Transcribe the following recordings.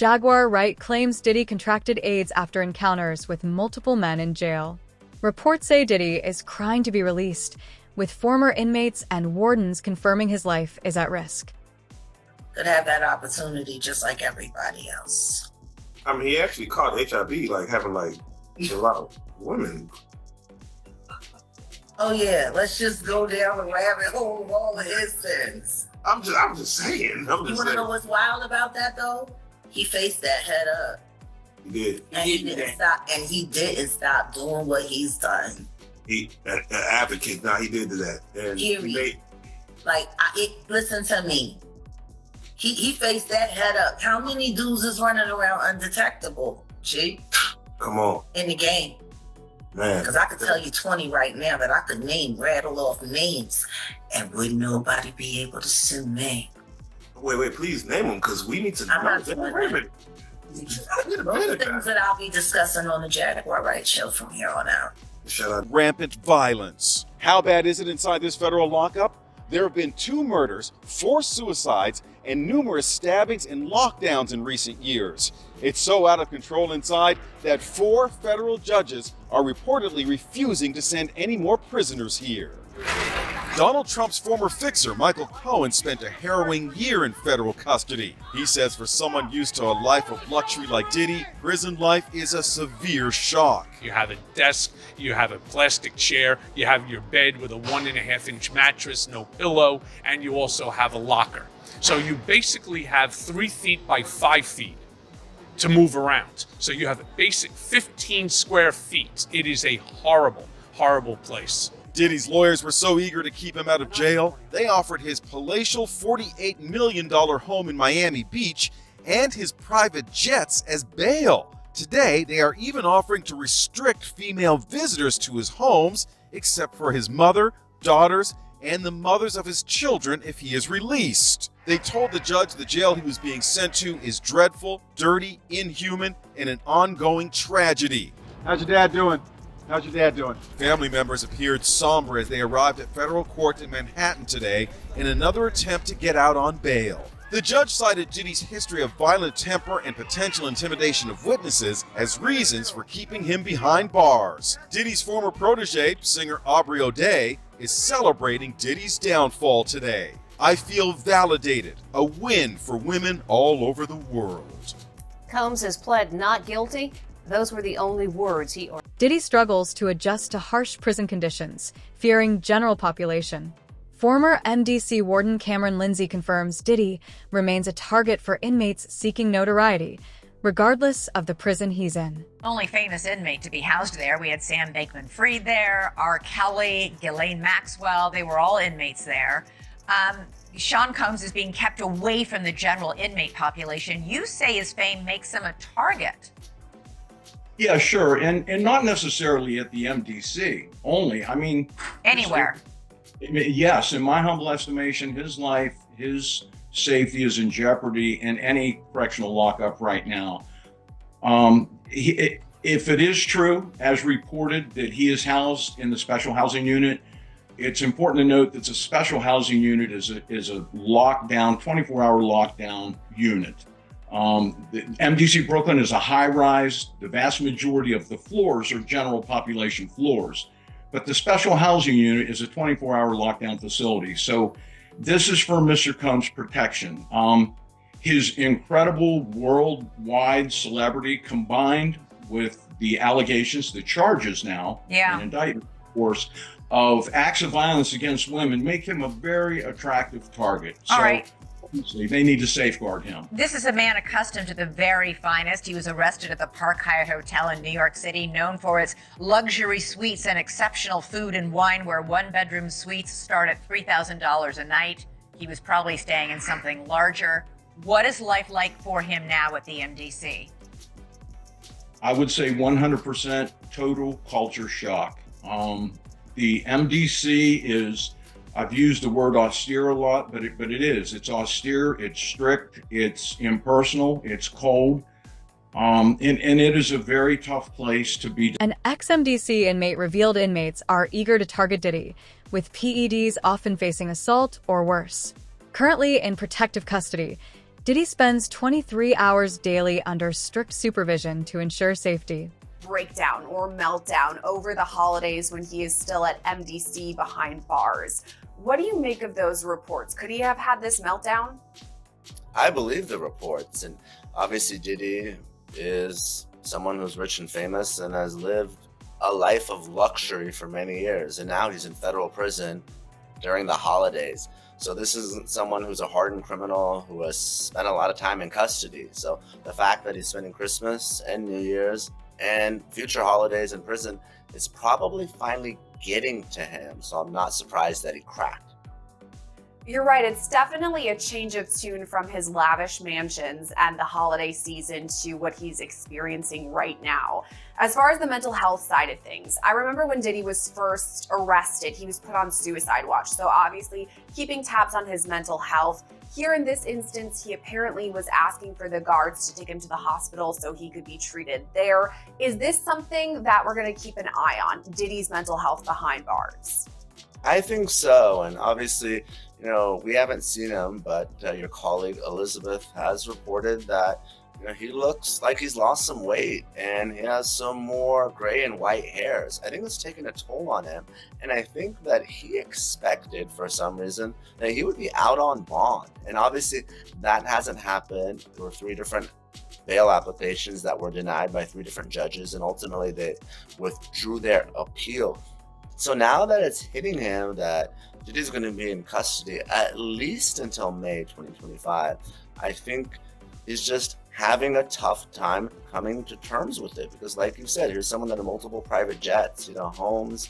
Jaguar Wright claims Diddy contracted AIDS after encounters with multiple men in jail. Reports say Diddy is crying to be released, with former inmates and wardens confirming his life is at risk. Could have that opportunity just like everybody else. I mean, he actually caught HIV, like having like a lot of women. Oh yeah, let's just go down the rabbit hole of all of his sins. I'm just saying. You want to know what's wild about that though? He faced that head up. He did. And he didn't stop. And he didn't stop doing what he's done. He an advocate. Now he did that. And period. Listen to me. He faced that head up. How many dudes is running around undetectable? G. Come on. In the game. Man. Because I could tell you 20 right now that I could rattle off names, and would nobody be able to sue me? Wait, please name them, because we need to know. I'm not doing that. Those things that I'll be discussing on the Jaguar Wright Show from here on out. Shut up. Rampant violence. How bad is it inside this federal lockup? There have been 2 murders, 4 suicides, and numerous stabbings and lockdowns in recent years. It's so out of control inside that 4 federal judges are reportedly refusing to send any more prisoners here. Donald Trump's former fixer, Michael Cohen, spent a harrowing year in federal custody. He says for someone used to a life of luxury like Diddy, prison life is a severe shock. You have a desk, you have a plastic chair, you have your bed with a 1.5-inch mattress, no pillow, and you also have a locker. So you basically have 3 feet by 5 feet to move around. So you have a basic 15 square feet. It is a horrible, horrible place. Diddy's lawyers were so eager to keep him out of jail, they offered his palatial $48 million home in Miami Beach and his private jets as bail. Today, they are even offering to restrict female visitors to his homes, except for his mother, daughters, and the mothers of his children if he is released. They told the judge the jail he was being sent to is dreadful, dirty, inhuman, and an ongoing tragedy. How's your dad doing? How's your dad doing? Family members appeared somber as they arrived at federal court in Manhattan today in another attempt to get out on bail. The judge cited Diddy's history of violent temper and potential intimidation of witnesses as reasons for keeping him behind bars. Diddy's former protege, singer Aubrey O'Day, is celebrating Diddy's downfall today. I feel validated, a win for women all over the world. Combs has pled not guilty. Those were the only words he uttered. Diddy struggles to adjust to harsh prison conditions, fearing general population. Former MDC warden Cameron Lindsay confirms Diddy remains a target for inmates seeking notoriety, regardless of the prison he's in. Only famous inmate to be housed there. We had Sam Bankman-Fried there, R. Kelly, Ghislaine Maxwell. They were all inmates there. Sean Combs is being kept away from the general inmate population. You say his fame makes him a target. Yeah, sure. And not necessarily at the MDC only. I mean, anywhere. Yes, in my humble estimation, his life, his safety is in jeopardy in any correctional lockup right now. If it is true, as reported, that he is housed in the special housing unit, it's important to note that the special housing unit is a lockdown, 24-hour lockdown unit. The MDC Brooklyn is a high-rise. The vast majority of the floors are general population floors. But the special housing unit is a 24-hour lockdown facility. So this is for Mr. Combs' protection. His incredible worldwide celebrity combined with the allegations, the charges now, an indictment, of course, of acts of violence against women make him a very attractive target. All right. They need to safeguard him. This is a man accustomed to the very finest. He was arrested at the Park Hyatt Hotel in New York City, known for its luxury suites and exceptional food and wine, where 1-bedroom suites start at $3,000 a night. He was probably staying in something larger. What is life like for him now at the MDC? I would say 100% total culture shock. The MDC is, I've used the word austere a lot, but it is. It's austere, it's strict, it's impersonal, it's cold, and it is a very tough place to be. An ex-MDC inmate revealed inmates are eager to target Diddy, with PEDs often facing assault or worse. Currently in protective custody, Diddy spends 23 hours daily under strict supervision to ensure safety. Breakdown or meltdown over the holidays when he is still at MDC behind bars. What do you make of those reports? Could he have had this meltdown? I believe the reports, and obviously Diddy is someone who's rich and famous and has lived a life of luxury for many years, and now he's in federal prison during the holidays. So this isn't someone who's a hardened criminal who has spent a lot of time in custody. So the fact that he's spending Christmas and New Year's and future holidays in prison is probably finally getting to him. So I'm not surprised that he cracked. You're right, it's definitely a change of tune from his lavish mansions and the holiday season to what he's experiencing right now. As far as the mental health side of things, I remember when Diddy was first arrested, he was put on suicide watch. So obviously keeping tabs on his mental health. Here in this instance, he apparently was asking for the guards to take him to the hospital so he could be treated there. Is this something that we're going to keep an eye on, Diddy's mental health behind bars? I think so, and obviously, we haven't seen him, but your colleague Elizabeth has reported that he looks like he's lost some weight and he has some more gray and white hairs. I think it's taken a toll on him, and I think that he expected for some reason that he would be out on bond, and obviously that hasn't happened. There were 3 different bail applications that were denied by 3 different judges, and ultimately they withdrew their appeal. So now that it's hitting him that Diddy's going to be in custody at least until May 2025, I think he's just having a tough time coming to terms with it. Because like you said, here's someone that had multiple private jets, homes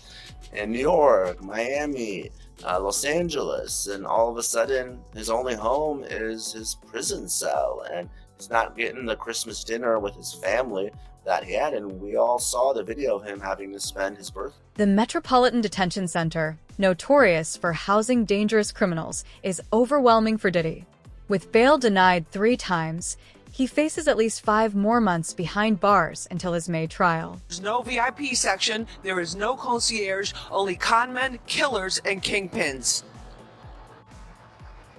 in New York, Miami, Los Angeles, and all of a sudden his only home is his prison cell, and he's not getting the Christmas dinner with his family that he had, and we all saw the video of him having to spend his birthday. The Metropolitan Detention Center, notorious for housing dangerous criminals, is overwhelming for Diddy. With bail denied 3 times, he faces at least 5 more months behind bars until his May trial. There's no VIP section, there is no concierge, only conmen, killers, and kingpins.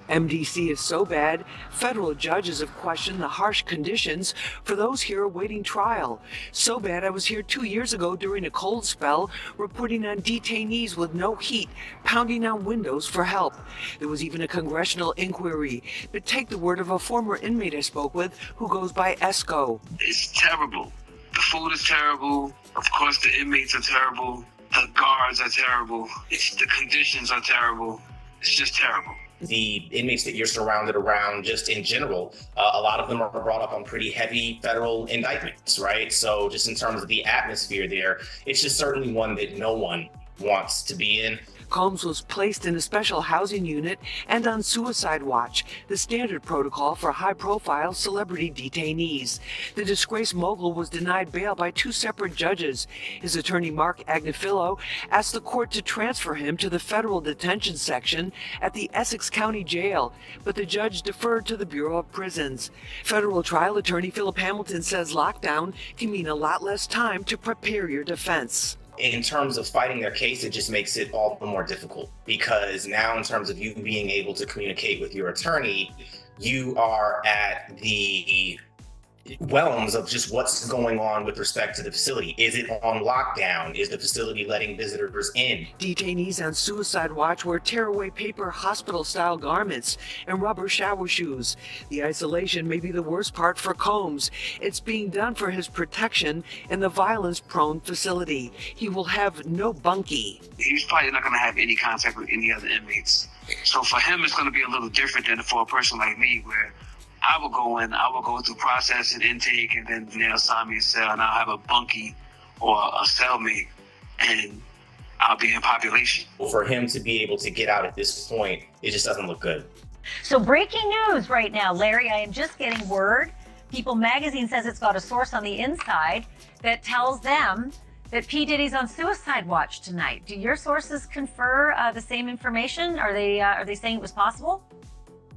MDC is so bad, federal judges have questioned the harsh conditions for those here awaiting trial. So bad I was here 2 years ago during a cold spell, reporting on detainees with no heat, pounding on windows for help. There was even a congressional inquiry, but take the word of a former inmate I spoke with who goes by Esco. It's terrible. The food is terrible. Of course, the inmates are terrible. The guards are terrible. The conditions are terrible. It's just terrible. The inmates that you're surrounded around, just in general, a lot of them are brought up on pretty heavy federal indictments, right? So just in terms of the atmosphere there, it's just certainly one that no one wants to be in. Combs was placed in a special housing unit and on suicide watch, the standard protocol for high-profile celebrity detainees. The disgraced mogul was denied bail by 2 separate judges. His attorney, Mark Agnifilo, asked the court to transfer him to the federal detention section at the Essex County Jail, but the judge deferred to the Bureau of Prisons. Federal trial attorney Philip Hamilton says lockdown can mean a lot less time to prepare your defense. In terms of fighting their case, it just makes it all the more difficult, because now in terms of you being able to communicate with your attorney, you are at the realms of just what's going on with respect to the facility. Is it on lockdown? Is the facility letting visitors in? Detainees on suicide watch wear tearaway paper hospital-style garments and rubber shower shoes. The isolation may be the worst part for Combs. It's being done for his protection in the violence-prone facility. He will have no bunkie. He's probably not going to have any contact with any other inmates. So for him, it's going to be a little different than for a person like me, where I will go through process and intake, and then they'll assign me a cell, and I'll have a bunkie or a cellmate, and I'll be in population. For him to be able to get out at this point, it just doesn't look good. So breaking news right now, Larry, I am just getting word. People Magazine says it's got a source on the inside that tells them that P. Diddy's on suicide watch tonight. Do your sources confer the same information? Are they saying it was possible?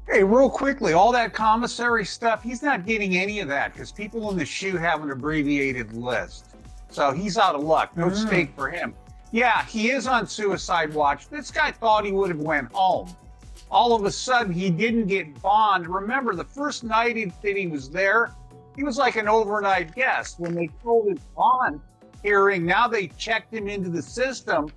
Hey, real quickly, all that commissary stuff, he's not getting any of that because people in the SHU have an abbreviated list. So he's out of luck. No stake for him. Yeah, he is on suicide watch. This guy thought he would have went home all of a sudden he didn't get bond. Remember, the first night that he was there, he was like an overnight guest. When they pulled his bond hearing, now they checked him into the system,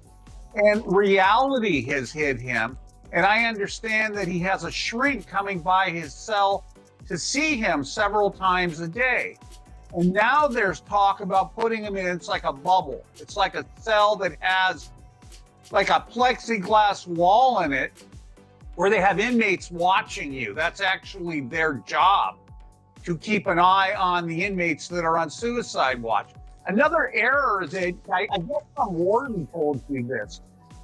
and reality has hit him. And I understand that he has a shrink coming by his cell to see him several times a day. And now there's talk about putting him in, it's like a bubble. It's like a cell that has like a plexiglass wall in it where they have inmates watching you. That's actually their job, to keep an eye on the inmates that are on suicide watch. Another error is that, I guess some warden told you this,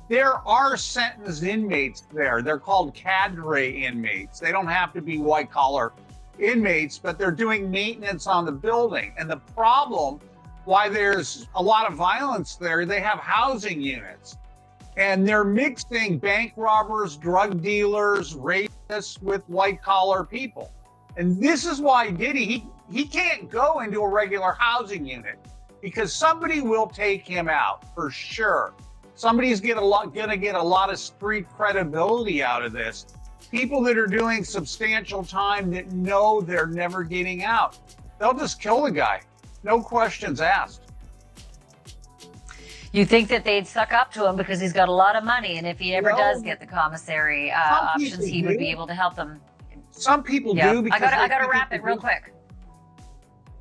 there are sentenced inmates there. They're called cadre inmates. They don't have to be white collar inmates, but they're doing maintenance on the building. And the problem why there's a lot of violence there, they have housing units. And they're mixing bank robbers, drug dealers, rapists with white collar people. And this is why Diddy, he can't go into a regular housing unit because somebody will take him out for sure. Somebody's gonna get a lot of street credibility out of this. People that are doing substantial time that know they're never getting out. They'll just kill the guy. No questions asked. You think that they'd suck up to him because he's got a lot of money, and if he ever does get the commissary options, he would be able to help them. Some people do. Because I gotta wrap it real quick.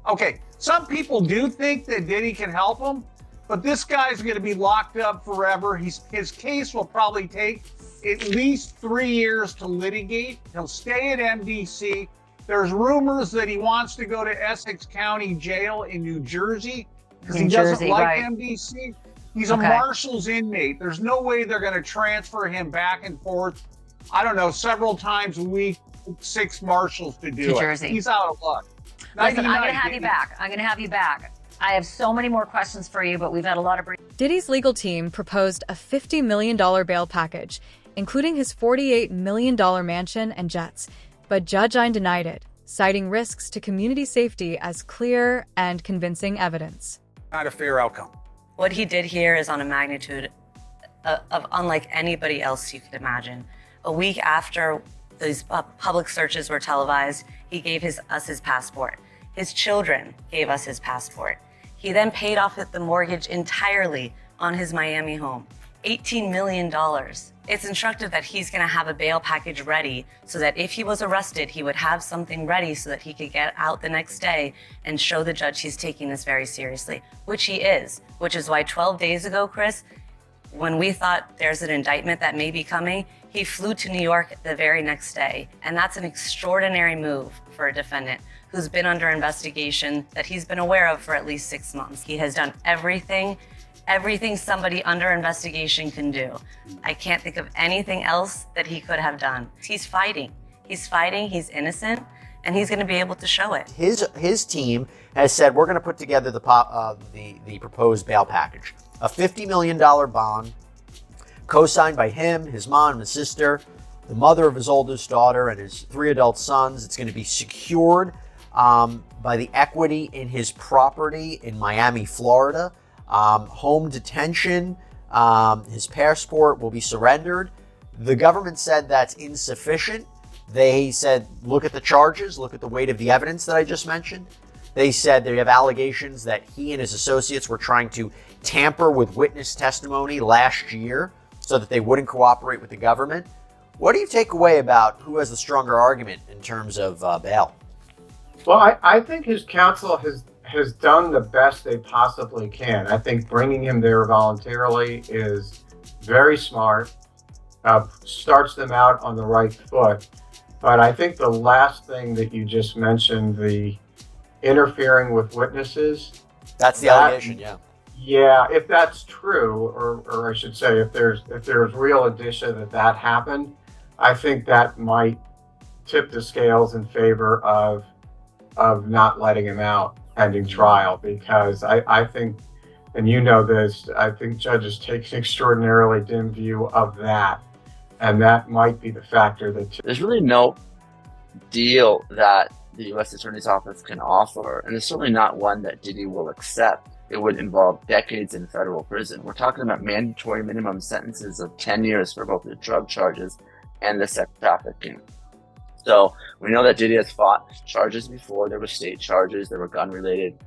Okay, some people do think that Diddy can help them, but this guy's going to be locked up forever. His case will probably take at least 3 years to litigate. He'll stay at MDC. There's rumors that he wants to go to Essex County Jail in New Jersey because he doesn't like MDC. He's a Marshals inmate. There's no way they're going to transfer him back and forth, I don't know, several times a week, 6 Marshals to do it. Jersey. He's out of luck. Listen, I'm going to have you back. I'm going to have you back. I have so many more questions for you, but we've had a lot of... Diddy's legal team proposed a $50 million bail package, including his $48 million mansion and jets, but Judge Ein denied it, citing risks to community safety as clear and convincing evidence. Not a fair outcome. What he did here is on a magnitude of unlike anybody else you could imagine. A week after these public searches were televised, he gave us his passport. His children gave us his passport. He then paid off the mortgage entirely on his Miami home, $18 million. It's instructive that he's going to have a bail package ready so that if he was arrested, he would have something ready so that he could get out the next day and show the judge he's taking this very seriously, which he is, which is why 12 days ago, Chris, when we thought there's an indictment that may be coming, he flew to New York the very next day. And that's an extraordinary move for a defendant who's been under investigation that he's been aware of for at least 6 months. He has done everything somebody under investigation can do. I can't think of anything else that he could have done. He's fighting, he's innocent, and he's gonna be able to show it. His team has said, we're gonna put together the proposed bail package. A $50 million bond, co-signed by him, his mom, and his sister, the mother of his oldest daughter, and his 3 adult sons. It's gonna be secured by the equity in his property in Miami, Florida. Home detention, his passport will be surrendered. The government said that's insufficient. They said, look at the charges, look at the weight of the evidence that I just mentioned. They said they have allegations that he and his associates were trying to tamper with witness testimony last year so that they wouldn't cooperate with the government. What do you take away about who has the stronger argument in terms of bail? Well, I think his counsel has done the best they possibly can. I think bringing him there voluntarily is very smart, starts them out on the right foot. But I think the last thing that you just mentioned, the interfering with witnesses. That's the allegation, yeah. Yeah, if that's true, or I should say, if there's real indicia that happened, I think that might tip the scales in favor of not letting him out pending trial, because I think, and you know this, I think judges take an extraordinarily dim view of that, and that might be the factor that... There's really no deal that the U.S. Attorney's Office can offer, and it's certainly not one that Diddy will accept. It would involve decades in federal prison. We're talking about mandatory minimum sentences of 10 years for both the drug charges and the sex trafficking. So we know that Diddy has fought charges before. There were state charges, there were gun-related,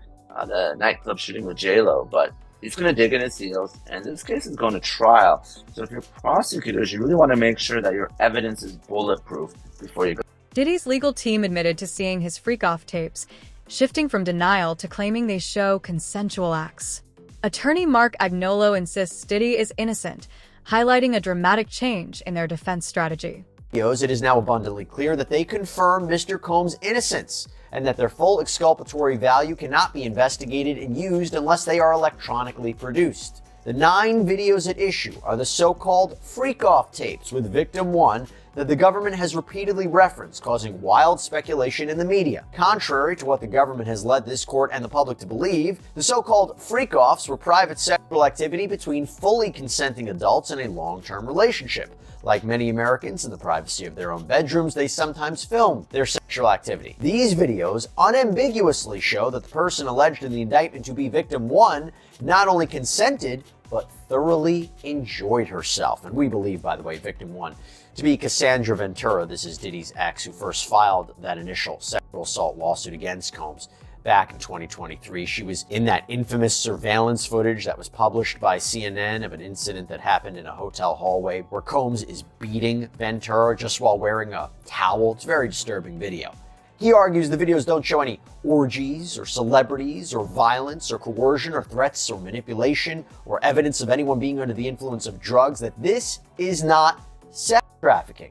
the nightclub shooting with J-Lo, but he's going to dig in his heels, and this case is going to trial. So if you're prosecutors, you really want to make sure that your evidence is bulletproof before you go. Diddy's legal team admitted to seeing his freak-off tapes, shifting from denial to claiming they show consensual acts. Attorney Mark Agnolo insists Diddy is innocent, highlighting a dramatic change in their defense strategy. It is now abundantly clear that they confirm Mr. Combs' innocence and that their full exculpatory value cannot be investigated and used unless they are electronically produced. The 9 videos at issue are the so-called freak-off tapes with victim 1 that the government has repeatedly referenced, causing wild speculation in the media. Contrary to what the government has led this court and the public to believe, the so-called freak-offs were private sexual activity between fully consenting adults in a long-term relationship. Like many Americans in the privacy of their own bedrooms, they sometimes film their sexual activity. These videos unambiguously show that the person alleged in the indictment to be victim 1 not only consented, but thoroughly enjoyed herself. And we believe, by the way, victim 1 to be Cassandra Ventura. This is Diddy's ex, who first filed that initial sexual assault lawsuit against Combs back in 2023. She was in that infamous surveillance footage that was published by CNN of an incident that happened in a hotel hallway where Combs is beating Ventura just while wearing a towel. It's a very disturbing video. He argues the videos don't show any orgies or celebrities or violence or coercion or threats or manipulation or evidence of anyone being under the influence of drugs, that this is not sex trafficking.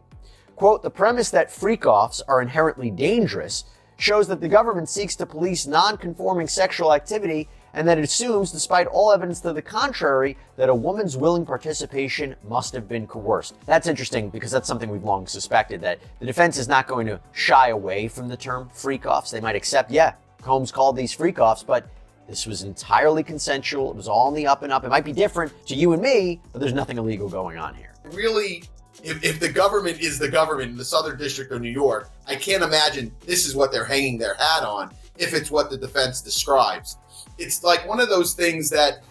Quote, the premise that freak-offs are inherently dangerous shows that the government seeks to police non-conforming sexual activity and that it assumes, despite all evidence to the contrary, that a woman's willing participation must have been coerced. That's interesting because that's something we've long suspected, that the defense is not going to shy away from the term freak-offs. They might accept, yeah, Combs called these freak-offs, but this was entirely consensual. It was all on the up and up. It might be different to you and me, but there's nothing illegal going on here. Really, if the government is the government in the Southern District of New York, I can't imagine this is what they're hanging their hat on if it's what the defense describes. It's like one of those things that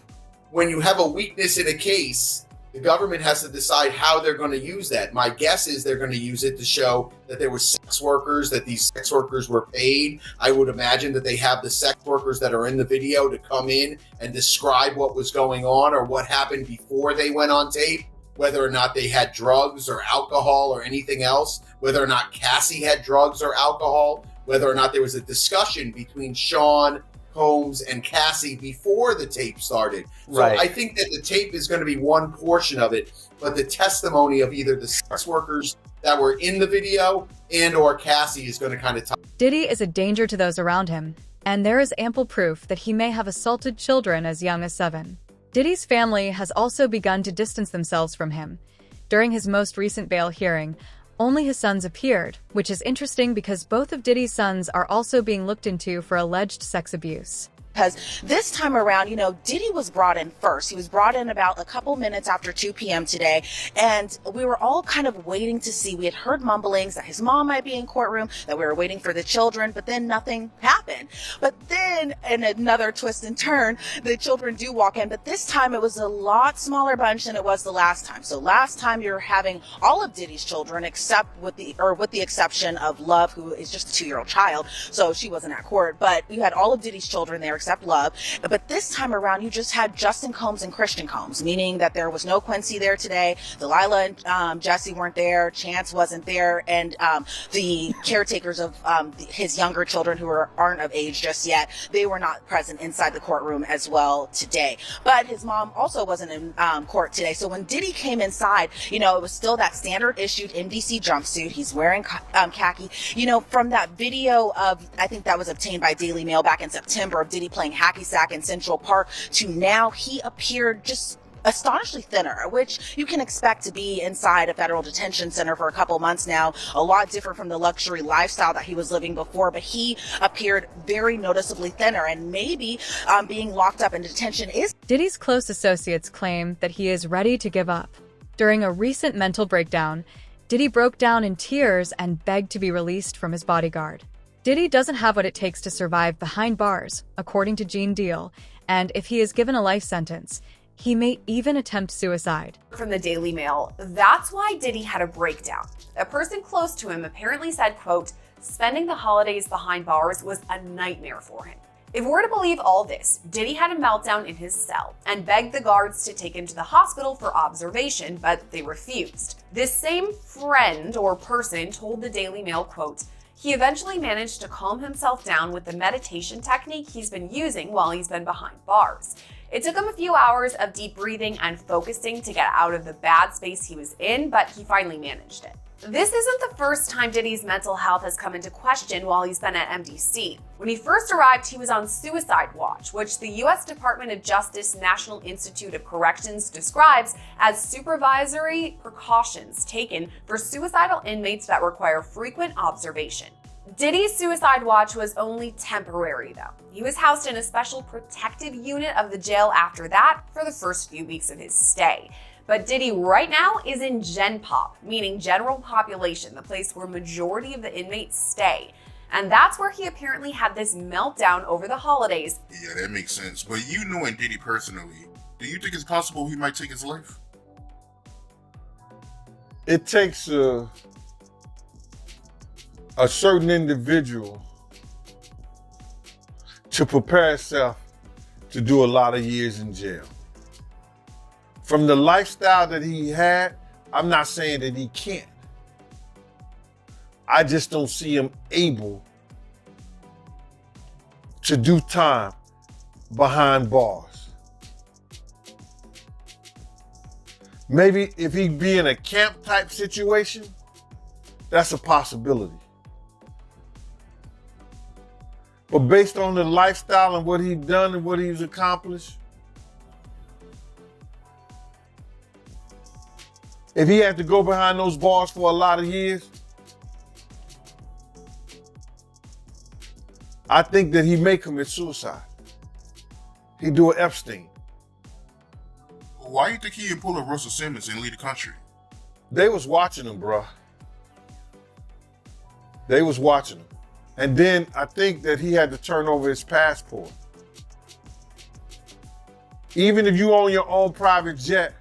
when you have a weakness in a case, the government has to decide how they're going to use that. My guess is they're going to use it to show that there were sex workers, that these sex workers were paid. I would imagine that they have the sex workers that are in the video to come in and describe what was going on or what happened before they went on tape, whether or not they had drugs or alcohol or anything else, whether or not Cassie had drugs or alcohol, whether or not there was a discussion between Sean Combs and Cassie before the tape started. So Right. I think that the tape is going to be one portion of it, but the testimony of either the sex workers that were in the video and or Cassie is going to kind of Diddy is a danger to those around him, and there is ample proof that he may have assaulted children as young as 7. Diddy's family has also begun to distance themselves from him. During his most recent bail hearing, only his sons appeared, which is interesting because both of Diddy's sons are also being looked into for alleged sex abuse. Because this time around, you know, Diddy was brought in first. He was brought in about a couple minutes after 2 p.m. today. And we were all kind of waiting to see. We had heard mumblings that his mom might be in courtroom, that we were waiting for the children, but then nothing happened. But then, in another twist and turn, the children do walk in. But this time it was a lot smaller bunch than it was the last time. So last time you're having all of Diddy's children, except with the exception of Love, who is just a 2-year-old child. So she wasn't at court. But you had all of Diddy's children there, except Love. But this time around, you just had Justin Combs and Christian Combs, meaning that there was no Quincy there today. Delilah and Jesse weren't there. Chance wasn't there. And the caretakers of his younger children who aren't of age just yet, they were not present inside the courtroom as well today. But his mom also wasn't in court today. So when Diddy came inside, you know, it was still that standard issued MDC jumpsuit. He's wearing khaki. You know, from that video of, I think that was obtained by Daily Mail back in September, of Diddy playing hacky sack in Central Park, to now he appeared just astonishingly thinner, which you can expect to be inside a federal detention center for a couple months now. A lot different from the luxury lifestyle that he was living before, but he appeared very noticeably thinner, and maybe being locked up in detention is... Diddy's close associates claim that he is ready to give up. During a recent mental breakdown, Diddy broke down in tears and begged to be released from his bodyguard. Diddy doesn't have what it takes to survive behind bars, according to Gene Deal, and if he is given a life sentence, He may even attempt suicide. From the Daily Mail, that's why Diddy had a breakdown. A person close to him apparently said, quote, spending the holidays behind bars was a nightmare for him. If we're to believe all this, Diddy had a meltdown in his cell and begged the guards to take him to the hospital for observation, but they refused. This same friend or person told the Daily Mail, quote, he eventually managed to calm himself down with the meditation technique he's been using while he's been behind bars. It took him a few hours of deep breathing and focusing to get out of the bad space he was in, but he finally managed it. This isn't the first time Diddy's mental health has come into question while he's been at MDC. When he first arrived, he was on suicide watch, which the U.S. Department of Justice National Institute of Corrections describes as supervisory precautions taken for suicidal inmates that require frequent observation. Diddy's suicide watch was only temporary, though. He was housed in a special protective unit of the jail after that for the first few weeks of his stay. But Diddy right now is in Gen Pop, meaning general population, the place where majority of the inmates stay. And that's where he apparently had this meltdown over the holidays. Yeah, that makes sense. But you knowing Diddy personally, do you think it's possible he might take his life? It takes a certain individual to prepare himself to do a lot of years in jail. From the lifestyle that he had, I'm not saying that he can't. I just don't see him able to do time behind bars. Maybe if he be in a camp type situation, that's a possibility. But based on the lifestyle and what he's done and what he's accomplished, if he had to go behind those bars for a lot of years, I think that he may commit suicide. He'd do an Epstein. Why do you think he would pull a Russell Simmons and leave the country? They was watching him, bro. They was watching him. And then I think that he had to turn over his passport. Even if you own your own private jet,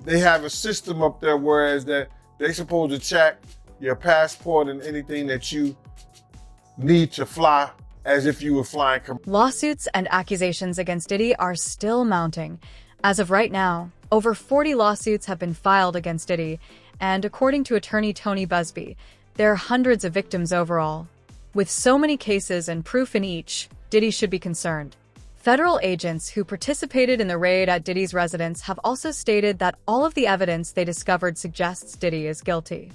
they have a system up there whereas that they supposed to check your passport and anything that you need to fly as if you were flying. Lawsuits and accusations against Diddy are still mounting. As of right now, over 40 lawsuits have been filed against Diddy, and according to attorney Tony Busby, there are hundreds of victims overall. With so many cases and proof in each, Diddy should be concerned. Federal agents who participated in the raid at Diddy's residence have also stated that all of the evidence they discovered suggests Diddy is guilty.